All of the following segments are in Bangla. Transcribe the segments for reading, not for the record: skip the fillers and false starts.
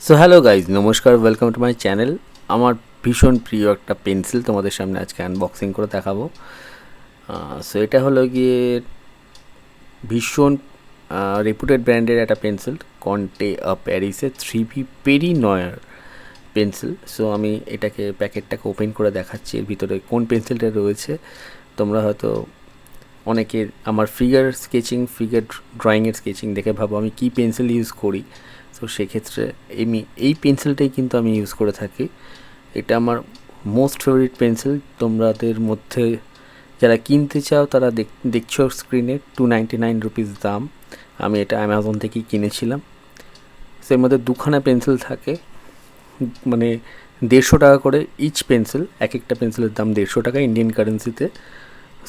সো হ্যালো গাইজ, নমস্কার, ওয়েলকাম টু মাই চ্যানেল। আমার ভীষণ প্রিয় একটা পেন্সিল তোমাদের সামনে আজকে আনবক্সিং করে দেখাবো। সো এটা হলো গিয়ে ভীষণ রেপুটেড ব্র্যান্ডের একটা পেন্সিল, কন্টে প্যারিসের 3B পেরি নয়ার পেন্সিল। সো আমি এটাকে প্যাকেটটাকে ওপেন করে দেখাচ্ছি, এর ভিতরে কোন পেন্সিলটা রয়েছে। তোমরা হয়তো অনেকে আমার ফিগার ড্রয়িংয়ের স্কেচিং দেখে ভাবো আমি কী পেন্সিল ইউজ করি। তো সেক্ষেত্রে এই পেন্সিলটাই কিন্তু আমি ইউজ করে থাকি। এটা আমার মোস্ট ফেভারিট পেন্সিল। তোমাদের মধ্যে যারা কিনতে চাও তারা দেখছো স্ক্রিনে 299 রুপিস দাম। আমি এটা অ্যামাজন থেকেই কিনেছিলাম। সো এর মধ্যে দুখানা পেন্সিল থাকে, মানে 150 টাকা করে ইচ পেন্সিল। এক একটা পেন্সিলের দাম 150 টাকা ইন্ডিয়ান কারেন্সিতে।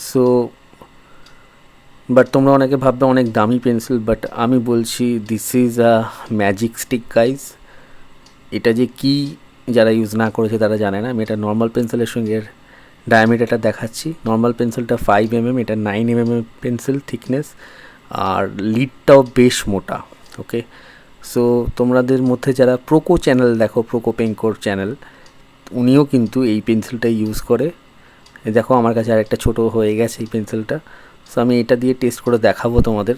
সো বাট তোমরা অনেকে ভাববে অনেক দামি পেন্সিল, বাট আমি বলছি this is a magic stick guys. এটা যে কি যারা ইউজ না করেছে তারা জানে না। আমি এটা নর্মাল পেন্সিলের সঙ্গে এর ডায়ামিটারটা দেখাচ্ছি। নর্মাল পেন্সিলটা 5mm, এটা 9mm পেন্সিল থিকনেস, আর লিডটাও বেশ মোটা। ওকে, সো তোমাদের মধ্যে যারা প্রোকো চ্যানেল দেখো, প্রোকো পেঙ্কোর চ্যানেল, উনিও কিন্তু এই পেন্সিলটা ইউজ করে। দেখো আমার কাছে আরেকটা ছোটো হয়ে গেছে এই পেন্সিলটা। সো আমি এটা দিয়ে টেস্ট করে দেখাবো তোমাদের।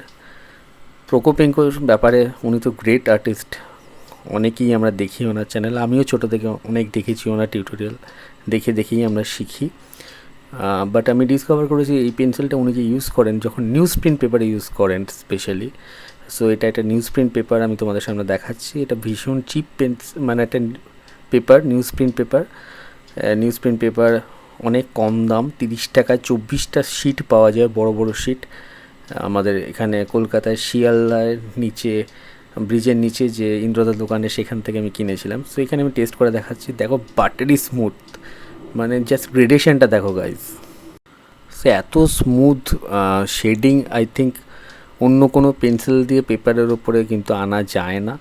প্রোকো পেঙ্কোর ব্যাপারে উনি তো গ্রেট আর্টিস্ট, অনেকেই আমরা দেখি ওনার চ্যানেল। আমিও ছোটো থেকে অনেক দেখেছি ওনার টিউটোরিয়াল, দেখেই আমরা শিখি। বাট আমি ডিসকভার করেছি এই পেন্সিলটা উনি যে ইউজ করেন যখন নিউজ প্রিন্ট পেপারে ইউজ করেন স্পেশালি। সো এটা একটা নিউজ প্রিন্ট পেপার, আমি তোমাদের সামনে দেখাচ্ছি। এটা ভীষণ চিপ মানে একটা পেপার, নিউজ প্রিন্ট পেপার অনেক কম দাম, 30 টাকায় 24টা শিট পাওয়া যায়, বড় বড় শিট। আমাদের এখানে কলকাতায় শিয়ালদার নিচে, ব্রিজের নিচে যে ইন্দ্রদার দোকানে, সেখান থেকে আমি কিনেছিলাম। সো এখানে আমি টেস্ট করে দেখাচ্ছি। দেখো বাটারি স্মুথ, মানে জাস্ট গ্রেডেশনটা দেখো গাইজ। সো এত স্মুথ শেডিং আই থিঙ্ক অন্য কোনো পেন্সিল দিয়ে পেপারের ওপরে কিন্তু আনা যায় না।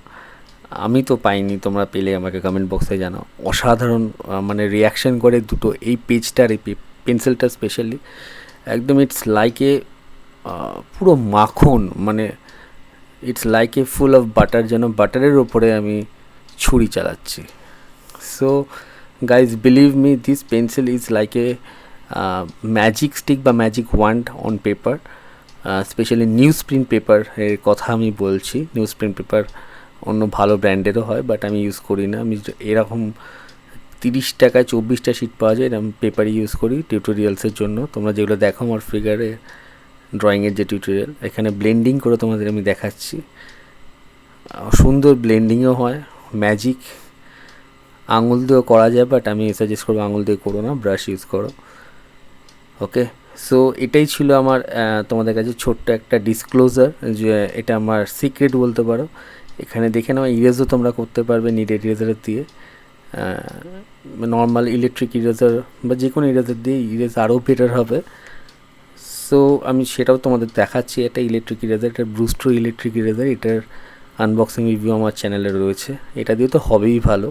আমি তো পাইনি, তোমরা পেলে আমাকে কমেন্ট বক্সে জানাও। অসাধারণ মানে রিয়াকশান করে দুটো, এই পেজটার, এই পেন্সিলটা স্পেশালি একদম ইটস লাইক এ পুরো মাখন, মানে it's like a full of butter, যেন বাটারের ওপরে আমি ছুরি চালাচ্ছি। So guys believe me, this pencil is like a magic stick বা magic wand on paper. Specially news print paper এর কথা আমি বলছি। নিউজ প্রিন্ট পেপার অন্য ভালো ব্র্যান্ডেরও হয়, বাট আমি ইউজ করি না। আমি এরকম 30 টাকায় 24টা শিট পাওয়া যায় এরকম পেপার ইউজ করি টিউটোরিয়ালসের জন্য। তোমরা যেগুলো দেখো আমার ফিগারে ড্রয়িংয়ের যে টিউটোরিয়াল, এখানে ব্লেন্ডিং করে তোমাদের আমি দেখাচ্ছি। সুন্দর ব্লেন্ডিংও হয়, ম্যাজিক। আঙুল দিয়েও করা যায়, বাট আমি সাজেস্ট করবো আঙুল দিয়ে করো না, ব্রাশ ইউজ করো। ওকে, সো এটাই ছিল আমার তোমাদের কাছে ছোট্ট একটা ডিসক্লোজার, যে এটা আমার সিক্রেট বলতে পারো। এখানে দেখে নাও, ইরেজও তোমরা করতে পারবে নিডেড ইরেজার দিয়ে, নর্মাল ইলেকট্রিক ইরেজার বা যে কোনো ইরেজার দিয়ে ইরেজ আরও বেটার হবে। সো আমি সেটাও তোমাদের দেখাচ্ছি। এটা ইলেকট্রিক ইরেজার, এটা ব্রুস্টো ইলেকট্রিক ইরেজার। এটার আনবক্সিং রিভিউ আমার চ্যানেলে রয়েছে। এটা দিয়ে তো হবেই ভালো,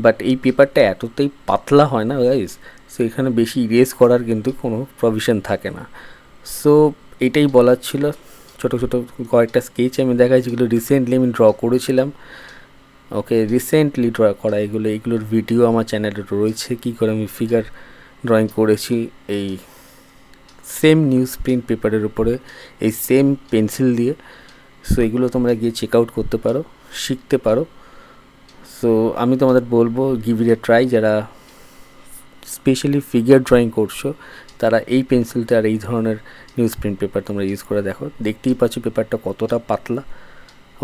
বাট এই পেপারটা এতটাই পাতলা হয় না গাইজ, সো এখানে বেশি ইরেজ করার কিন্তু কোনো প্রভিশন থাকে না। সো এটাই বলার ছিল। ছোটো ছোটো কয়েকটা স্কেচ আমি দেখাই, যেগুলো রিসেন্টলি আমি ড্র করেছিলাম। ওকে, রিসেন্টলি ড্র করা এইগুলোর ভিডিও আমার চ্যানেলে রয়েছে, কী করে আমি ফিগার ড্রয়িং করেছি এই সেম নিউজ প্রিন্ট পেপারের উপরে, এই সেম পেন্সিল দিয়ে। সো এগুলো তোমরা গিয়ে চেক আউট করতে পারো, শিখতে পারো। সো আমি তোমাদের বলবো গিভ ইট এ ট্রাই। যারা স্পেশালি ফিগার ড্রয়িং করছো তারা এই পেন্সিলটা আর এই ধরনের নিউজ প্রিন্ট পেপার তোমরা ইউজ করে দেখো। দেখতেই পাচ্ছ পেপারটা কতটা পাতলা।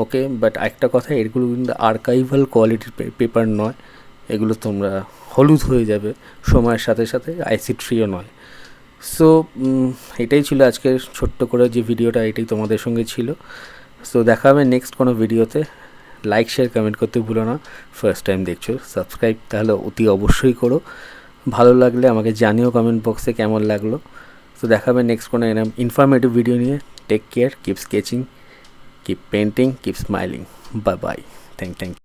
ওকে, বাট একটা কথা, এগুলো কিন্তু আর্কাইভাল কোয়ালিটির পেপার নয়। এগুলো তোমরা হলুদ হয়ে যাবে সময়ের সাথে সাথে, আইসি ট্রিও নয়। সো এটাই ছিল আজকের ছোট্ট করে যে ভিডিওটা, এটাই তোমাদের সঙ্গে ছিল। সো দেখা হবে নেক্সট কোনো ভিডিওতে। লাইক, শেয়ার, কমেন্ট করতে ভুলো না। ফার্স্ট টাইম দেখছো, সাবস্ক্রাইব তাহলে অতি অবশ্যই করো। ভালো লাগলে আমাকে জানিও কমেন্ট বক্সে কেমন লাগলো। সো দেখা হবে নেক্সট কোনো এরকম ইনফরমেটিভ ভিডিও নিয়ে। Take care, keep sketching, keep painting, keep smiling. Bye bye, thank you.